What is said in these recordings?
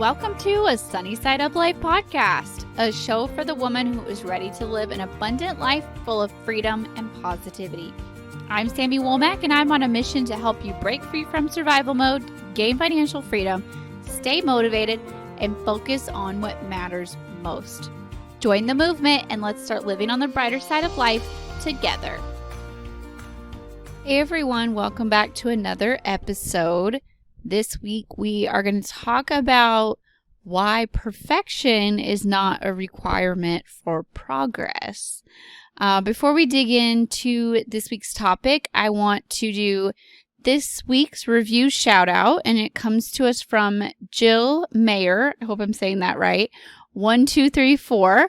Welcome to a Sunny Side Up Life podcast, a show for the woman who is ready to live an abundant life full of freedom and positivity. I'm Sammy Womack, and I'm on a mission to help you break free from survival mode, gain financial freedom, stay motivated, and focus on what matters most. Join the movement and let's start living on the brighter side of life together. Hey everyone, welcome back to another episode. This week we are going to talk about why perfection is not a requirement for progress. Before we dig into this week's topic, I want to do this week's review shout out, and it comes to us from Jill Mayer. I hope I'm saying that right. 1234.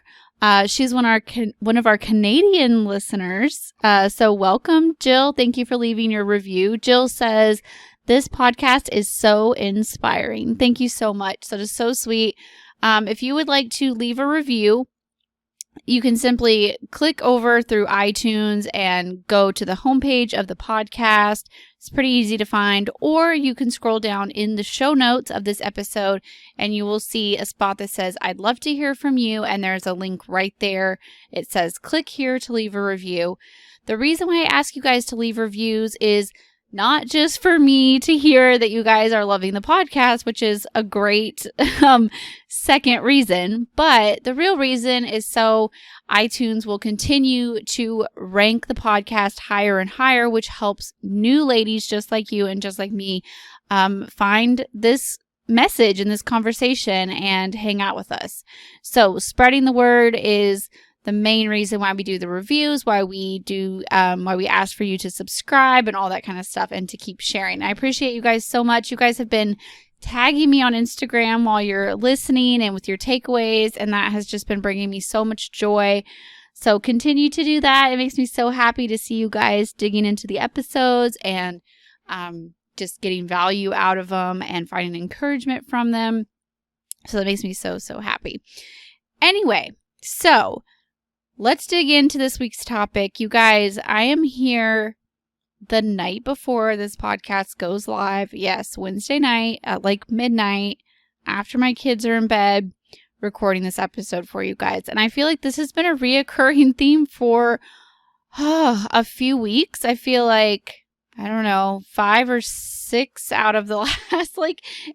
She's one of our Canadian listeners. So welcome, Jill. Thank you for leaving your review. Jill says, "This podcast is so inspiring." Thank you so much. That is so sweet. If you would like to leave a review, you can simply click over through iTunes and go to the homepage of the podcast. It's pretty easy to find, or you can scroll down in the show notes of this episode and you will see a spot that says, "I'd love to hear from you." And there's a link right there. It says, "Click here to leave a review." The reason why I ask you guys to leave reviews is not just for me to hear that you guys are loving the podcast, which is a great second reason, but the real reason is so iTunes will continue to rank the podcast higher and higher, which helps new ladies just like you and just like me find this message and this conversation and hang out with us. So spreading the word is the main reason why we do the reviews, why we ask for you to subscribe and all that kind of stuff and to keep sharing. I appreciate you guys so much. You guys have been tagging me on Instagram while you're listening and with your takeaways, and that has just been bringing me so much joy. So continue to do that. It makes me so happy to see you guys digging into the episodes and just getting value out of them and finding encouragement from them. So that makes me so, so happy. Anyway, so let's dig into this week's topic. You guys, I am here the night before this podcast goes live. Yes, Wednesday night at like midnight after my kids are in bed, recording this episode for you guys. And I feel like this has been a reoccurring theme for a few weeks. I feel like, I don't know, 5 or 6 out of the last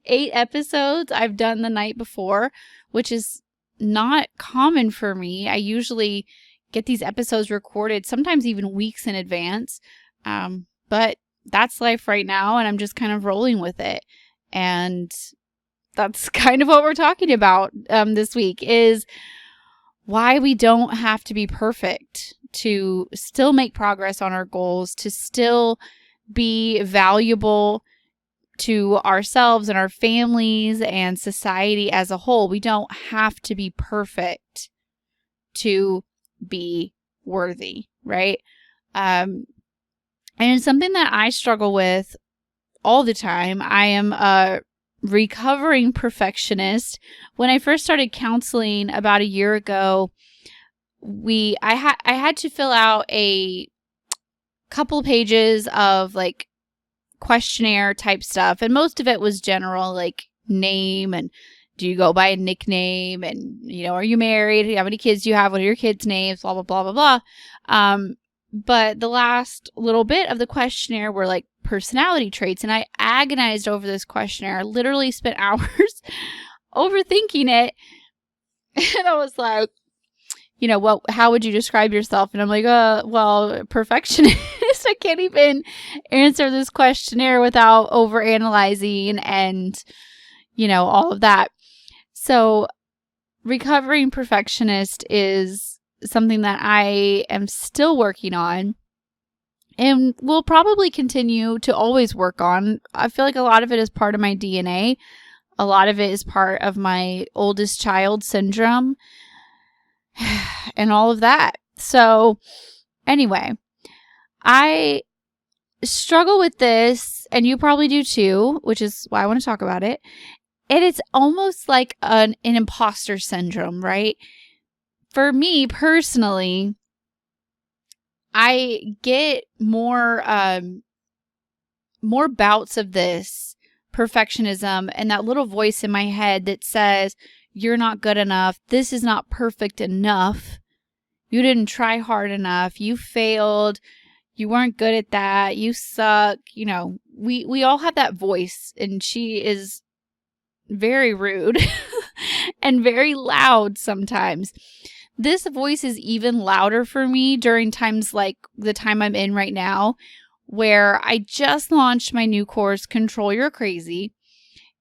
8 episodes I've done the night before, which is not common for me. I usually get these episodes recorded sometimes even weeks in advance. But that's life right now, and I'm just kind of rolling with it. And that's kind of what we're talking about this week, is why we don't have to be perfect to still make progress on our goals, to still be valuable to ourselves and our families and society as a whole. We don't have to be perfect to be worthy, right? And it's something that I struggle with all the time. I am a recovering perfectionist. When I first started counseling about a year ago, I had to fill out a couple pages of questionnaire type stuff, and most of it was general, like name and do you go by a nickname, and are you married, how many kids do you have, what are your kids' names, blah blah blah blah blah. But the last little bit of the questionnaire were like personality traits, and I agonized over this questionnaire. I literally spent hours overthinking it, and I was like, how would you describe yourself? And I'm like, well, perfectionist. I can't even answer this questionnaire without overanalyzing and, all of that. So recovering perfectionist is something that I am still working on and will probably continue to always work on. I feel like a lot of it is part of my DNA. A lot of it is part of my oldest child syndrome and all of that. So anyway, I struggle with this, and you probably do too, which is why I want to talk about it. And it's almost like an impostor syndrome, right? For me personally, I get more bouts of this perfectionism and that little voice in my head that says, you're not good enough. This is not perfect enough. You didn't try hard enough. You failed. You weren't good at that. You suck. You know, we all have that voice, and she is very rude and very loud sometimes. This voice is even louder for me during times like the time I'm in right now, where I just launched my new course, Control Your Crazy,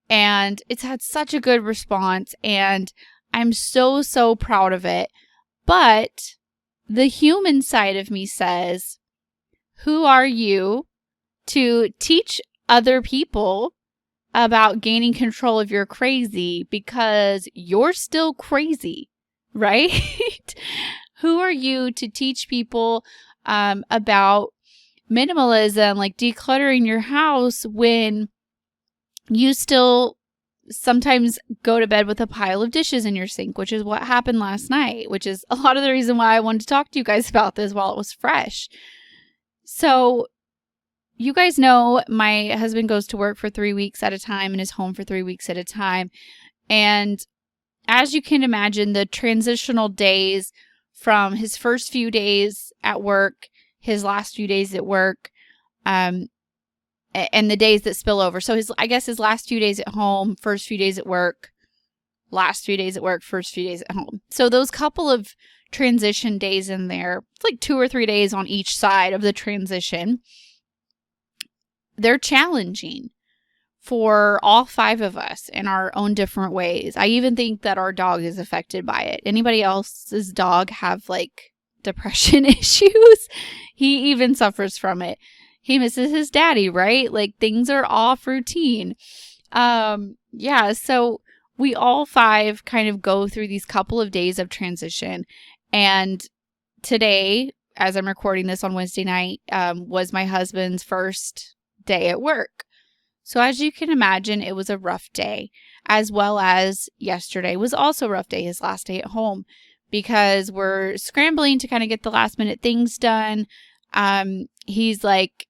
and it's had such a good response, and I'm so, so proud of it. But the human side of me says, who are you to teach other people about gaining control of your crazy, because you're still crazy, right? Who are you to teach people about minimalism, like decluttering your house, when you still sometimes go to bed with a pile of dishes in your sink, which is what happened last night, which is a lot of the reason why I wanted to talk to you guys about this while it was fresh. So you guys know my husband goes to work for 3 weeks at a time and is home for 3 weeks at a time. And as you can imagine, the transitional days from his first few days at work, his last few days at work, and the days that spill over. So his last few days at home, first few days at work, last few days at work, first few days at home. So those couple of transition days in there, it's like 2 or 3 days on each side of the transition. They're challenging for all 5 of us in our own different ways. I even think that our dog is affected by it. Anybody else's dog have like depression issues? He even suffers from it. He misses his daddy, right? Like things are off routine. Yeah, so we all 5 kind of go through these couple of days of transition. And today, as I'm recording this on Wednesday night, was my husband's first day at work. So as you can imagine, it was a rough day, as well as yesterday was also a rough day, his last day at home, because we're scrambling to kind of get the last minute things done. He's like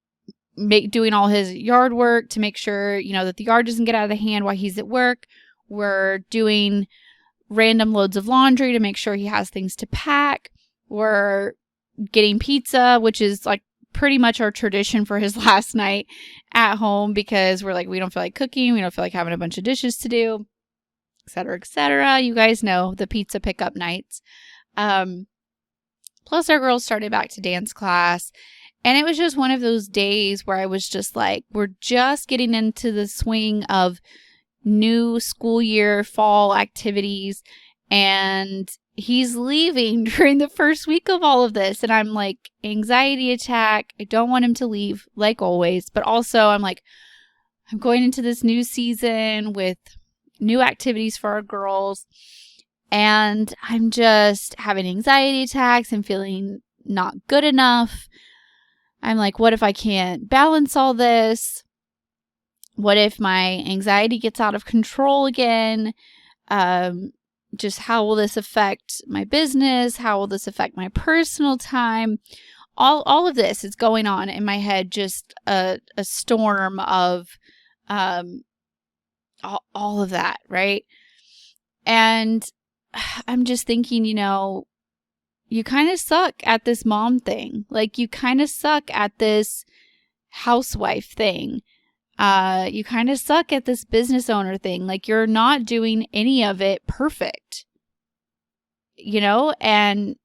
doing all his yard work to make sure, that the yard doesn't get out of the hand while he's at work. We're doing random loads of laundry to make sure he has things to pack. We're getting pizza, which is like pretty much our tradition for his last night at home, because we're like, we don't feel like cooking. We don't feel like having a bunch of dishes to do, et cetera, et cetera. You guys know the pizza pickup nights. Plus our girls started back to dance class. And it was just one of those days where I was just like, we're just getting into the swing of new school year, fall activities. And he's leaving during the first week of all of this. And I'm like, anxiety attack. I don't want him to leave, like always. But also I'm like, I'm going into this new season with new activities for our girls. And I'm just having anxiety attacks and feeling not good enough. I'm like, what if I can't balance all this? What if my anxiety gets out of control again? Just how will this affect my business? How will this affect my personal time? All of this is going on in my head, just a storm of all of that, right? And I'm just thinking, you kind of suck at this mom thing. Like, you kind of suck at this housewife thing. You kind of suck at this business owner thing. Like, you're not doing any of it perfect, and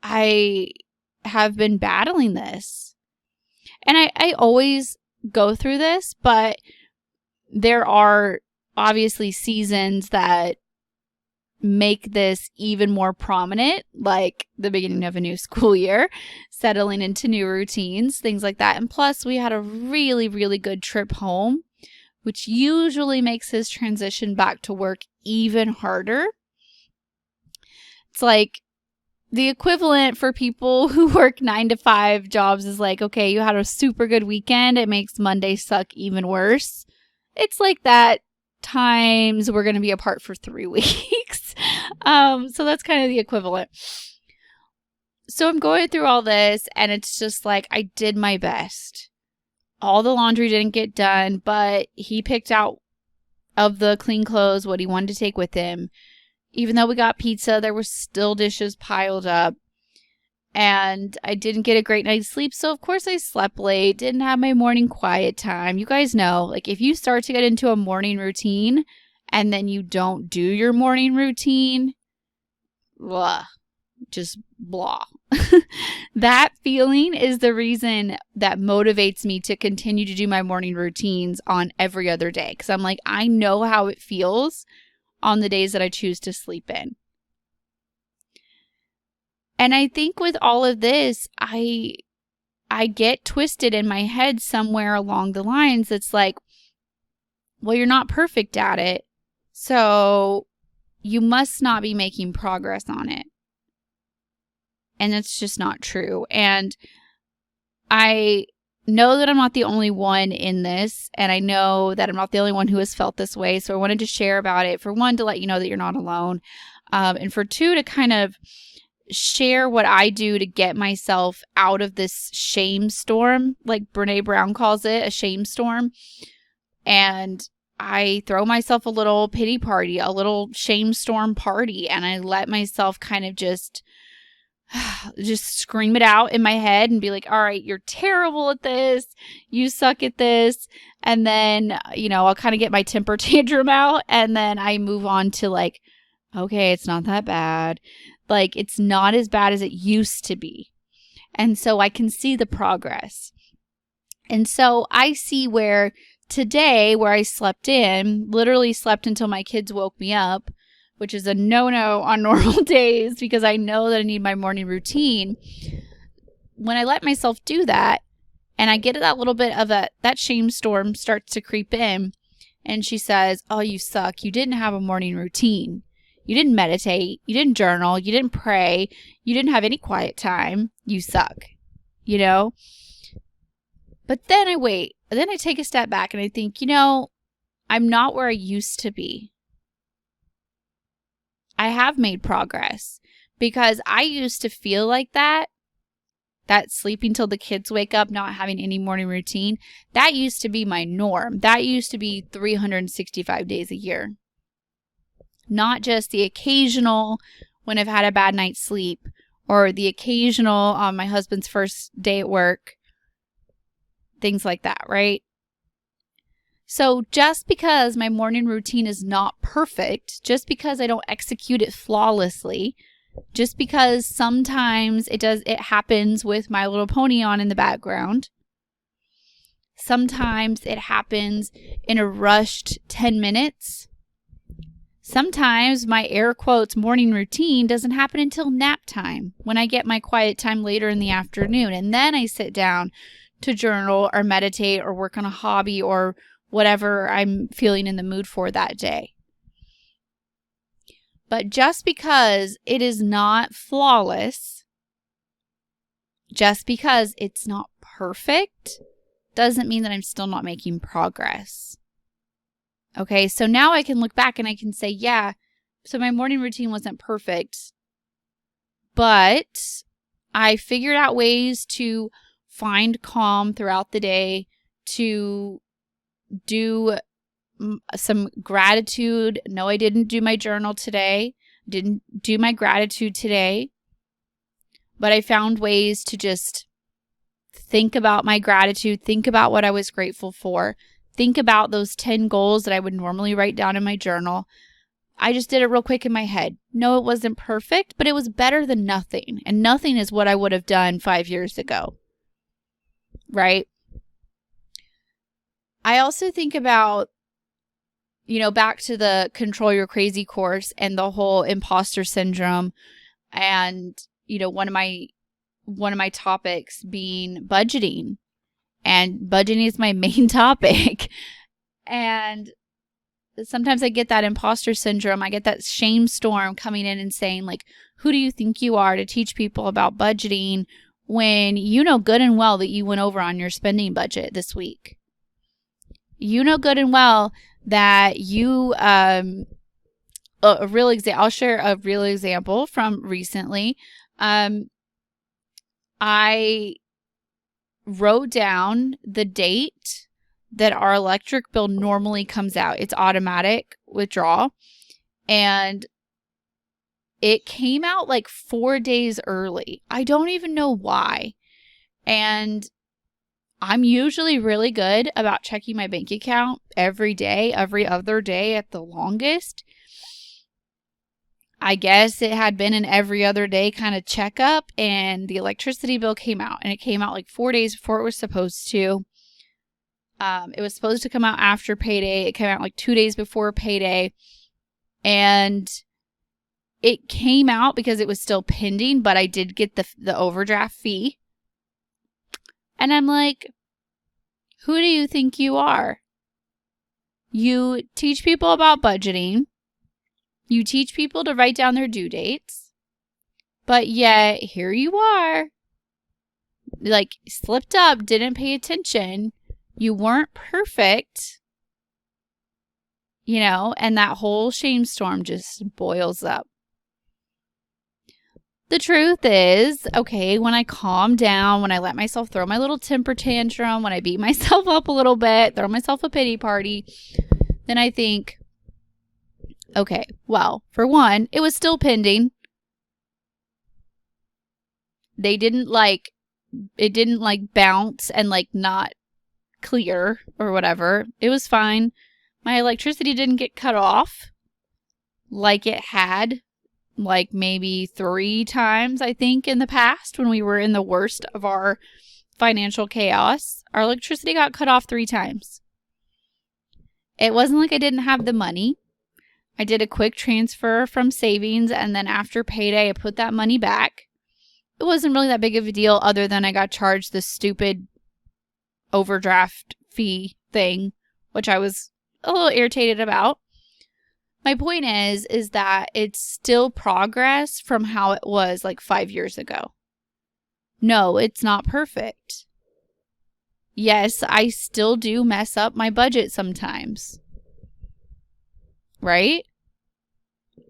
I have been battling this. And I always go through this, but there are obviously seasons that make this even more prominent, like the beginning of a new school year, settling into new routines, things like that. And plus, we had a really, really good trip home, which usually makes his transition back to work even harder. It's like the equivalent for people who work 9-to-5 jobs is like, okay, you had a super good weekend. It makes Monday suck even worse. It's like that times we're going to be apart for 3 weeks. So that's kind of the equivalent. So I'm going through all this, and it's just like, I did my best. all the laundry didn't get done, but he picked out of the clean clothes what he wanted to take with him. Even though we got pizza, there were still dishes piled up. And I didn't get a great night's sleep, so of course I slept late, didn't have my morning quiet time. You guys know, like, if you start to get into a morning routine and then you don't do your morning routine, blah, just blah. That feeling is the reason that motivates me to continue to do my morning routines on every other day. Because I'm like, I know how it feels on the days that I choose to sleep in. And I think with all of this, I get twisted in my head somewhere along the lines. It's like, well, you're not perfect at it, so you must not be making progress on it. And that's just not true. And I know that I'm not the only one in this, and I know that I'm not the only one who has felt this way. So I wanted to share about it. For one, to let you know that you're not alone. And for two, to kind of share what I do to get myself out of this shame storm, like Brene Brown calls it, a shame storm. And I throw myself a little pity party, a little shame storm party, and I let myself kind of just scream it out in my head and be like, all right, you're terrible at this. You suck at this. And then, I'll kind of get my temper tantrum out, and then I move on to like, okay, it's not that bad. Like, it's not as bad as it used to be. And so I can see the progress. And so I see where today, where I literally slept until my kids woke me up, which is a no-no on normal days because I know that I need my morning routine. When I let myself do that and I get that little bit of that shame storm starts to creep in, and she says, oh, you suck. You didn't have a morning routine. You didn't meditate. You didn't journal. You didn't pray. You didn't have any quiet time. You suck, But then I wait. Then I take a step back and I think, I'm not where I used to be. I have made progress because I used to feel like that sleeping till the kids wake up, not having any morning routine, that used to be my norm. That used to be 365 days a year. Not just the occasional when I've had a bad night's sleep or the occasional on my husband's first day at work, things like that, right? So just because my morning routine is not perfect, just because I don't execute it flawlessly, just because sometimes it happens with My Little Pony on in the background, sometimes it happens in a rushed 10 minutes, sometimes my air quotes morning routine doesn't happen until nap time when I get my quiet time later in the afternoon. And then I sit down to journal or meditate or work on a hobby or whatever I'm feeling in the mood for that day. But just because it is not flawless, just because it's not perfect, doesn't mean that I'm still not making progress. Okay, so now I can look back and I can say, yeah, so my morning routine wasn't perfect, but I figured out ways to find calm throughout the day, to do some gratitude. No, I didn't do my journal today, didn't do my gratitude today, but I found ways to just think about my gratitude, think about what I was grateful for, think about those 10 goals that I would normally write down in my journal. I just did it real quick in my head. No, it wasn't perfect, but it was better than nothing. And nothing is what I would have done 5 years ago. Right? I also think about, back to the Control Your Crazy course and the whole impostor syndrome. And, one of my topics being budgeting. And budgeting is my main topic. And sometimes I get that imposter syndrome. I get that shame storm coming in and saying, like, who do you think you are to teach people about budgeting when you know good and well that you went over on your spending budget this week? You know good and well that you, I'll share a real example from recently. I wrote down the date that our electric bill normally comes out. It's automatic withdrawal. And it came out like 4 days early. I don't even know why. And I'm usually really good about checking my bank account every day, every other day at the longest. I guess it had been an every other day kind of checkup, and the electricity bill came out, and it came out like 4 days before it was supposed to. It was supposed to come out after payday. It came out like 2 days before payday, and it came out because it was still pending, but I did get the overdraft fee. And I'm like, who do you think you are? You teach people about budgeting. You teach people to write down their due dates. But yet, here you are. Like, slipped up, didn't pay attention. You weren't perfect. You know, and that whole shame storm just boils up. The truth is, okay, when I calm down, when I let myself throw my little temper tantrum, when I beat myself up a little bit, throw myself a pity party, then I think, okay, well, for one, it was still pending. It didn't bounce and not clear or whatever. It was fine. My electricity didn't get cut off like it had maybe 3 times, I think, in the past when we were in the worst of our financial chaos. Our electricity got cut off 3 times. It wasn't like I didn't have the money. I did a quick transfer from savings, and then after payday, I put that money back. It wasn't really that big of a deal other than I got charged this stupid overdraft fee thing, which I was a little irritated about. My point is that it's still progress from how it was 5 years ago. No, it's not perfect. Yes, I still do mess up my budget sometimes. Right?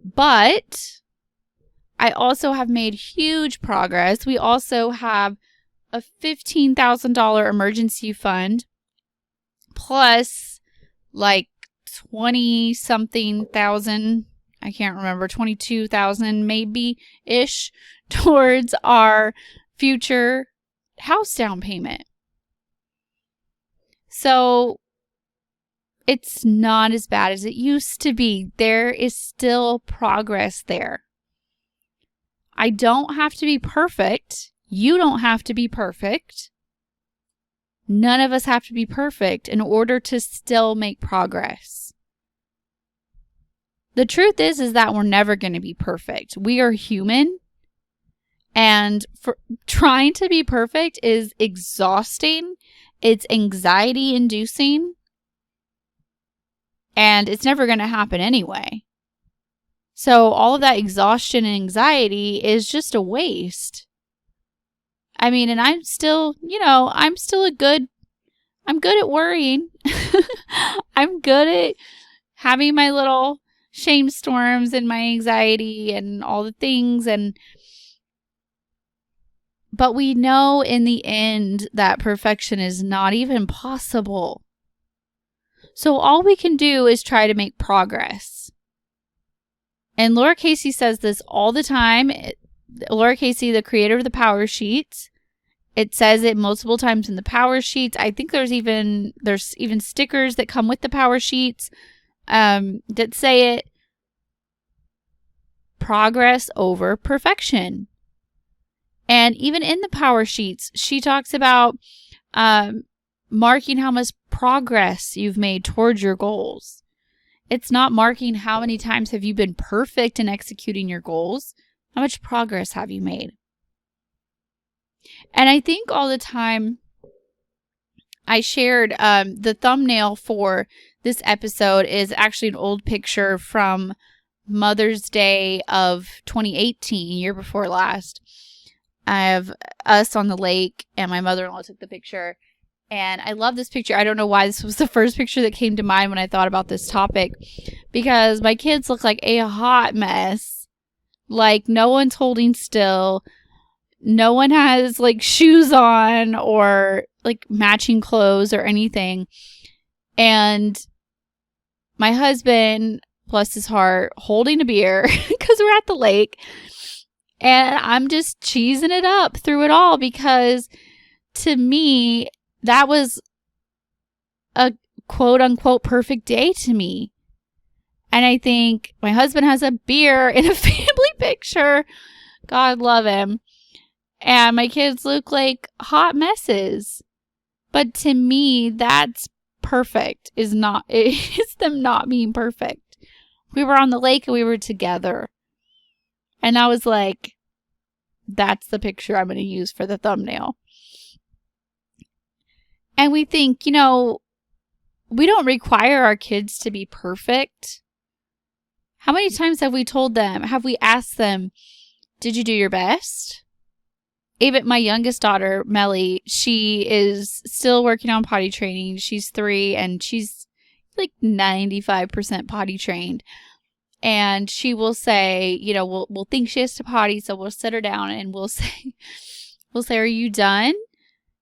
But I also have made huge progress. We also have a $15,000 emergency fund plus 20 something thousand, I can't remember, 22,000 maybe ish towards our future house down payment. So it's not as bad as it used to be. There is still progress there. I don't have to be perfect. You don't have to be perfect. None of us have to be perfect in order to still make progress. The truth is that we're never going to be perfect. We are human, and trying to be perfect is exhausting. It's anxiety inducing, and it's never going to happen anyway. So all of that exhaustion and anxiety is just a waste. I mean, and I'm still I'm good at worrying. I'm good at having my little shame storms and my anxiety and all the things. But we know in the end that perfection is not even possible. So all we can do is try to make progress. And Laura Casey says this all the time. Laura Casey, the creator of the Power Sheets, it says it multiple times in the Power Sheets. I think there's even stickers that come with the Power Sheets that say it. Progress over perfection. And even in the Power Sheets, she talks about marking how much progress you've made towards your goals. It's not marking how many times have you been perfect in executing your goals. How much progress have you made? And I think all the time I shared the thumbnail for this episode is actually an old picture from Mother's Day of 2018, year before last. I have us on the lake, and my mother-in-law took the picture. And I love this picture. I don't know why this was the first picture that came to mind when I thought about this topic, because my kids look like a hot mess. No one's holding still. No one has shoes on or like matching clothes or anything. And my husband, bless his heart, holding a beer because we're at the lake. And I'm just cheesing it up through it all because to me, that was a quote unquote perfect day to me. And I think my husband has a beer in a family picture. God love him. And my kids look like hot messes. But to me, that's perfect. It's them not being perfect. We were on the lake and we were together. And I was like, that's the picture I'm going to use for the thumbnail. And we think, we don't require our kids to be perfect. How many times have we asked them, did you do your best? Even my youngest daughter, Melly, she is still working on potty training. She's 3 and she's like 95% potty trained. And she will say, we'll think she has to potty. So we'll sit her down and we'll say, are you done?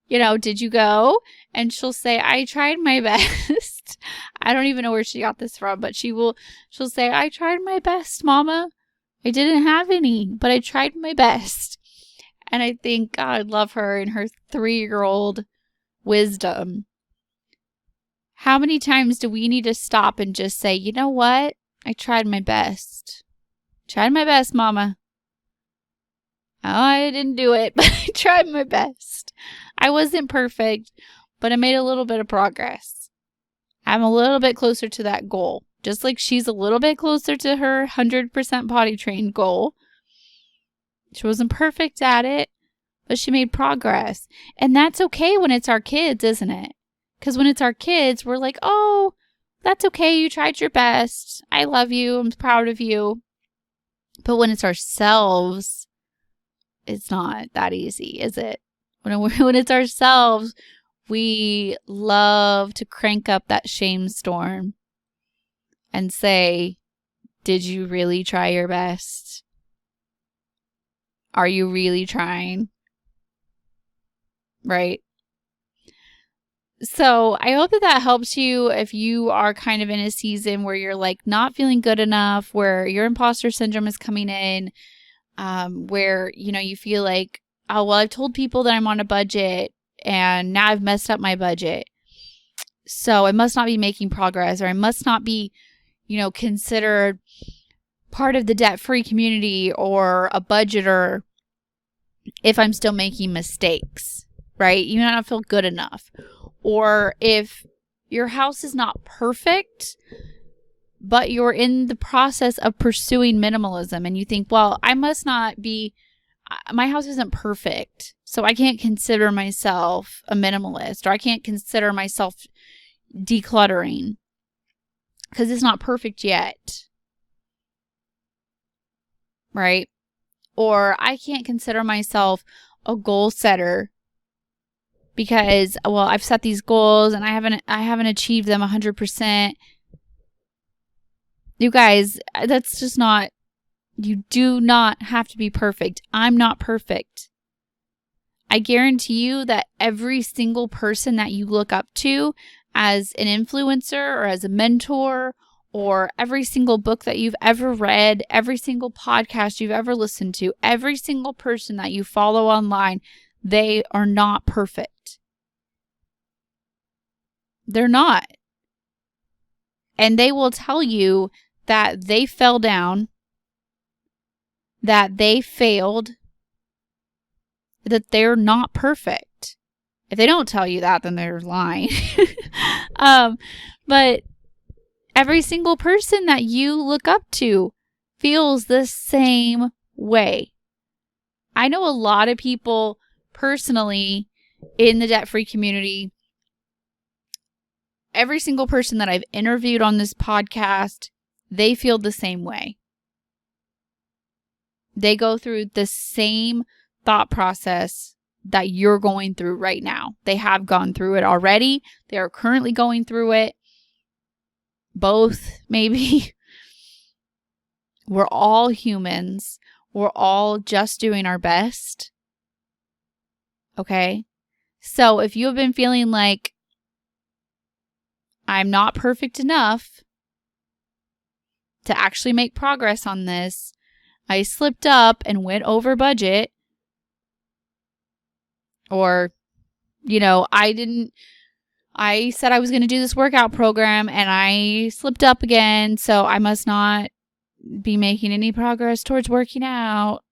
Did you go? And she'll say, I tried my best. I don't even know where she got this from, but she'll say, I tried my best, Mama. I didn't have any, but I tried my best. And I think God love her and her 3-year-old wisdom. How many times do we need to stop and just say, you know what? I tried my best. Tried my best, Mama. Oh, I didn't do it, but I tried my best. I wasn't perfect, but I made a little bit of progress. I'm a little bit closer to that goal. Just like she's a little bit closer to her 100% potty trained goal. She wasn't perfect at it, but she made progress. And that's okay when it's our kids, isn't it? Because when it's our kids, we're like, oh, that's okay. You tried your best. I love you. I'm proud of you. But when it's ourselves, it's not that easy, is it? When it's ourselves, we love to crank up that shame storm and say, did you really try your best? Are you really trying? Right? So I hope that helps you if you are kind of in a season where you're like not feeling good enough, where your imposter syndrome is coming in, where, you feel like, oh, well, I've told people that I'm on a budget and now I've messed up my budget. So I must not be making progress, or I must not be, considered part of the debt-free community or a budgeter if I'm still making mistakes, right? You might not feel good enough. Or if your house is not perfect, but you're in the process of pursuing minimalism and you think, well, I must not be, my house isn't perfect, so I can't consider myself a minimalist, or I can't consider myself decluttering because it's not perfect yet, right? Or I can't consider myself a goal setter because, well, I've set these goals and I haven't achieved them 100%. You guys, that's just not, you do not have to be perfect. I'm not perfect. I guarantee you that every single person that you look up to as an influencer or as a mentor, or every single book that you've ever read, every single podcast you've ever listened to, every single person that you follow online, they are not perfect. They're not. And they will tell you that they fell down, that they failed, that they're not perfect. If they don't tell you that, then they're lying. But every single person that you look up to feels the same way. I know a lot of people personally in the debt-free community. Every single person that I've interviewed on this podcast, they feel the same way. They go through the same thought process that you're going through right now. They have gone through it already. They are currently going through it. Both, maybe. We're all humans. We're all just doing our best. Okay? So if you have been feeling like I'm not perfect enough to actually make progress on this, I slipped up and went over budget, or, I said I was going to do this workout program and I slipped up again, so I must not be making any progress towards working out.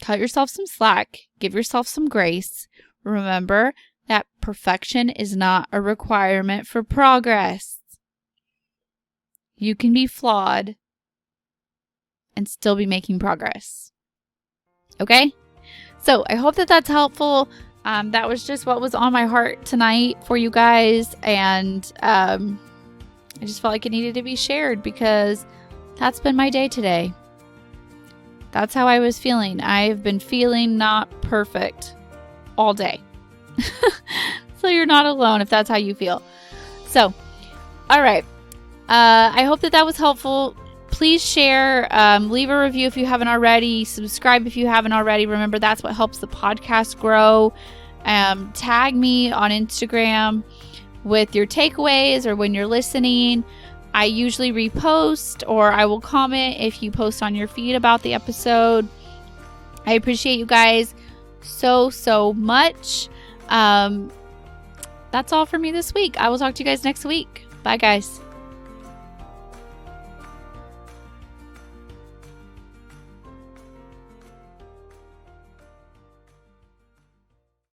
Cut yourself some slack. Give yourself some grace. Remember that perfection is not a requirement for progress. You can be flawed and still be making progress. Okay? So I hope that that's helpful. That was just what was on my heart tonight for you guys. And I just felt like it needed to be shared because that's been my day today. That's how I was feeling. I've been feeling not perfect all day. So you're not alone if that's how you feel. So, all right. I hope that was helpful. Please share, leave a review if you haven't already, subscribe if you haven't already. Remember, that's what helps the podcast grow. Tag me on Instagram with your takeaways or when you're listening. I usually repost, or I will comment if you post on your feed about the episode. I appreciate you guys so much. That's all for me this week. I will talk to you guys next week. Bye, guys.